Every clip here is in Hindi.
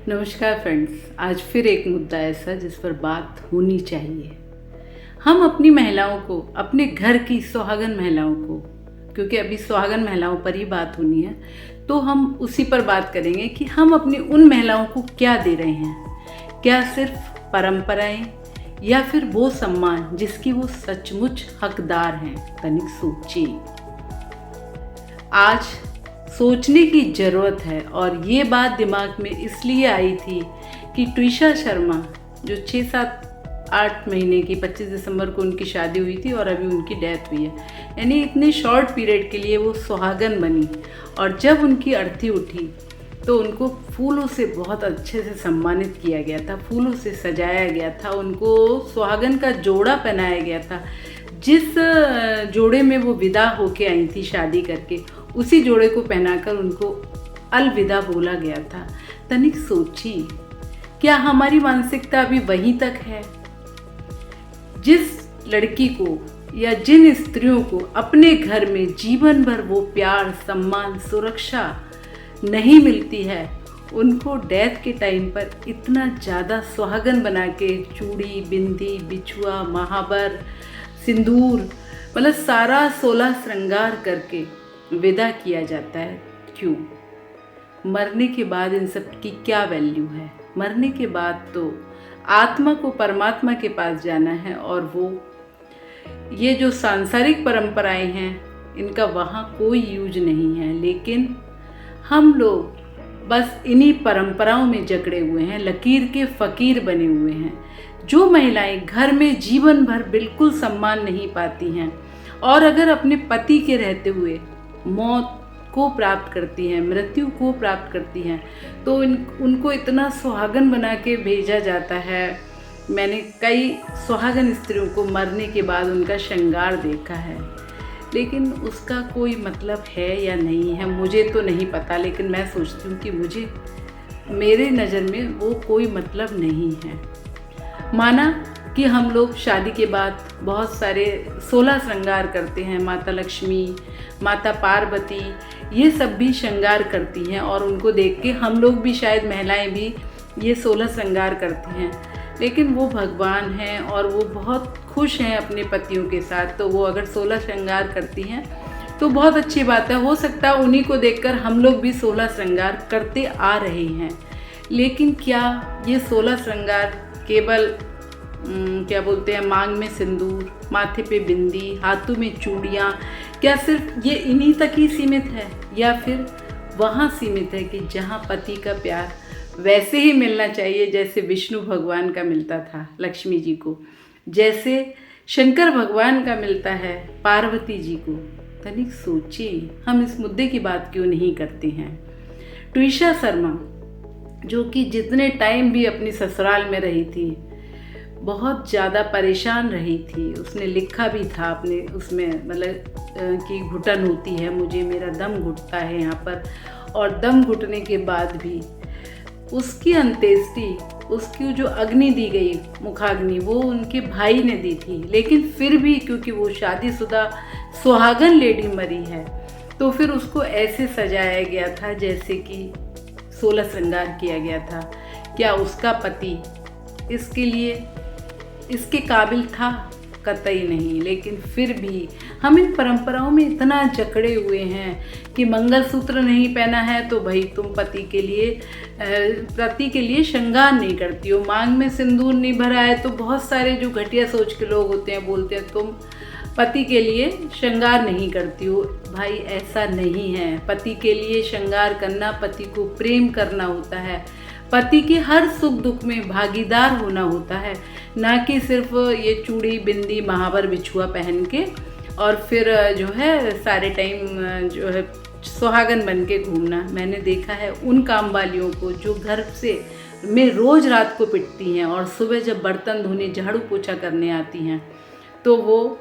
नमस्कार फ्रेंड्स। आज फिर एक मुद्दा ऐसा जिस पर बात होनी चाहिए। हम अपनी महिलाओं को, अपने घर की सुहागन महिलाओं को, क्योंकि अभी सुहागन महिलाओं पर ही बात होनी है, तो हम उसी पर बात करेंगे कि हम अपनी उन महिलाओं को क्या दे रहे हैं। क्या सिर्फ परंपराएं या फिर वो सम्मान जिसकी वो सचमुच हकदार हैं। तनिक सोचिए। आज सोचने की ज़रूरत है। और ये बात दिमाग में इसलिए आई थी कि ट्विशा शर्मा जो 6-7-8 महीने की 25 दिसंबर को उनकी शादी हुई थी और अभी उनकी डेथ हुई है, यानी इतने शॉर्ट पीरियड के लिए वो सुहागन बनी। और जब उनकी अर्थी उठी तो उनको फूलों से बहुत अच्छे से सम्मानित किया गया था, फूलों से सजाया गया था, उनको सुहागन का जोड़ा पहनाया गया था। जिस जोड़े में वो विदा होके आई थी शादी करके, उसी जोड़े को पहनाकर उनको अलविदा बोला गया था। तनिक सोचिए, क्या हमारी मानसिकता अभी वहीं तक है? जिस लड़की को या जिन स्त्रियों को अपने घर में जीवन भर वो प्यार, सम्मान, सुरक्षा नहीं मिलती है, उनको डेथ के टाइम पर इतना ज़्यादा सुहागन बना के चूड़ी, बिंदी, बिछुआ, महावर, सिंदूर, मतलब सारा 16 श्रृंगार करके विदा किया जाता है। क्यों? मरने के बाद इन सब की क्या वैल्यू है? मरने के बाद तो आत्मा को परमात्मा के पास जाना है, और वो ये जो सांसारिक परंपराएं हैं इनका वहाँ कोई यूज नहीं है। लेकिन हम लोग बस इन्हीं परंपराओं में जकड़े हुए हैं, लकीर के फ़कीर बने हुए हैं। जो महिलाएं घर में जीवन भर बिल्कुल सम्मान नहीं पाती हैं और अगर अपने पति के रहते हुए मौत को प्राप्त करती हैं, मृत्यु को प्राप्त करती हैं, तो उनको इतना सुहागन बना के भेजा जाता है। मैंने कई सुहागन स्त्रियों को मरने के बाद उनका श्रृंगार देखा है, लेकिन उसका कोई मतलब है या नहीं है मुझे तो नहीं पता। लेकिन मैं सोचती हूँ कि मेरे नज़र में वो कोई मतलब नहीं है। माना कि हम लोग शादी के बाद बहुत सारे 16 श्रृंगार करते हैं, माता लक्ष्मी, माता पार्वती, ये सब भी श्रृंगार करती हैं, और उनको देख के हम लोग भी, शायद महिलाएं भी ये 16 श्रृंगार करती हैं। लेकिन वो भगवान हैं और वो बहुत खुश हैं अपने पतियों के साथ, तो वो अगर 16 श्रृंगार करती हैं तो बहुत अच्छी बात है। हो सकता है उन्हीं को देखकर हम लोग भी 16 श्रृंगार करते आ रहे हैं। लेकिन क्या ये 16 श्रृंगार केवल क्या बोलते हैं, मांग में सिंदूर, माथे पे बिंदी, हाथों में चूड़ियाँ, क्या सिर्फ ये इन्हीं तक ही सीमित है, या फिर वहाँ सीमित है कि जहाँ पति का प्यार वैसे ही मिलना चाहिए जैसे विष्णु भगवान का मिलता था लक्ष्मी जी को, जैसे शंकर भगवान का मिलता है पार्वती जी को? तनिक सोचिए, हम इस मुद्दे की बात क्यों नहीं करते हैं। ट्विशा शर्मा जो कि जितने टाइम भी अपनी ससुराल में रही थी बहुत ज़्यादा परेशान रही थी। उसने लिखा भी था अपने उसमें, मतलब कि घुटन होती है मुझे, मेरा दम घुटता है यहाँ पर, और दम घुटने के बाद भी उसकी अंत्येष्टि, उसकी जो अग्नि दी गई, मुखाग्नि, वो उनके भाई ने दी थी। लेकिन फिर भी क्योंकि वो शादीशुदा सुहागन लेडी मरी है, तो फिर उसको ऐसे सजाया गया था जैसे कि 16 श्रृंगार किया गया था। क्या उसका पति इसके काबिल था? कतई नहीं। लेकिन फिर भी हम इन परंपराओं में इतना जकड़े हुए हैं कि मंगलसूत्र नहीं पहना है तो भाई तुम पति के लिए श्रृंगार नहीं करती हो, मांग में सिंदूर नहीं भरा है तो बहुत सारे जो घटिया सोच के लोग होते हैं बोलते हैं तुम पति के लिए श्रृंगार नहीं करती हो। भाई ऐसा नहीं है। पति के लिए श्रृंगार करना, पति को प्रेम करना होता है, पति के हर सुख दुख में भागीदार होना होता है, ना कि सिर्फ ये चूड़ी, बिंदी, महावर, बिछुआ पहन के और फिर जो है सारे टाइम जो है सुहागन बन के घूमना। मैंने देखा है उन काम वालियों को जो घर से में रोज़ रात को पिटती हैं और सुबह जब बर्तन धोने, झाड़ू पोछा करने आती हैं, तो वो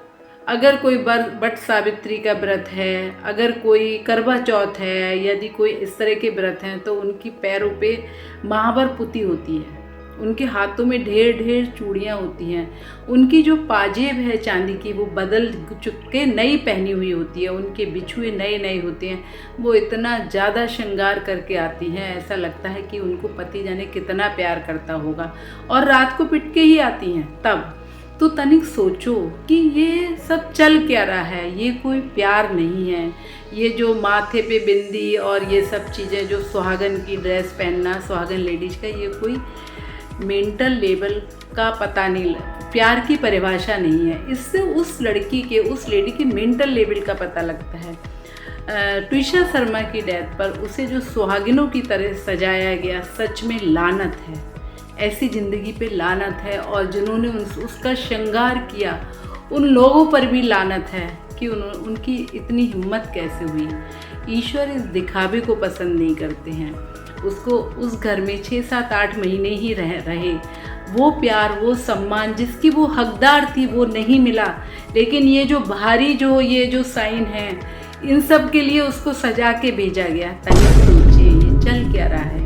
अगर कोई बट सावित्री का व्रत है, अगर कोई करवा चौथ है, यदि कोई इस तरह के व्रत हैं, तो उनकी पैरों पे महावर पुती होती है उनके हाथों में ढेर ढेर चूड़ियाँ होती हैं, उनकी जो पाजेब है चांदी की वो बदल चुके नई पहनी हुई होती है, उनके बिछुए नए नए होते हैं। वो इतना ज़्यादा श्रृंगार करके आती हैं, ऐसा लगता है कि उनको पति जाने कितना प्यार करता होगा, और रात को पिट के ही आती हैं। तब तो तनिक सोचो कि ये सब चल क्या रहा है, ये कोई प्यार नहीं है। ये जो माथे पे बिंदी और ये सब चीज़ें, जो सुहागन की ड्रेस पहनना, सुहागन लेडीज का, ये कोई मेंटल लेवल का पता नहीं, प्यार की परिभाषा नहीं है। इससे उस लड़की के, उस लेडी के मेंटल लेवल का पता लगता है। ट्विशा शर्मा की डेथ पर उसे जो सुहागिनों की तरह सजाया गया, सच में लानत है, ऐसी ज़िंदगी पे लानत है। और जिन्होंने उसका श्रृंगार किया उन लोगों पर भी लानत है कि उनकी इतनी हिम्मत कैसे हुई। ईश्वर इस दिखावे को पसंद नहीं करते हैं। उसको उस घर में 6, 7, 8 महीने ही रहे, वो प्यार, वो सम्मान जिसकी वो हकदार थी वो नहीं मिला। लेकिन ये जो भारी ये जो साइन है, इन सब के लिए उसको सजा के भेजा गया। तनिक सोचिए ये चल क्या रहा है।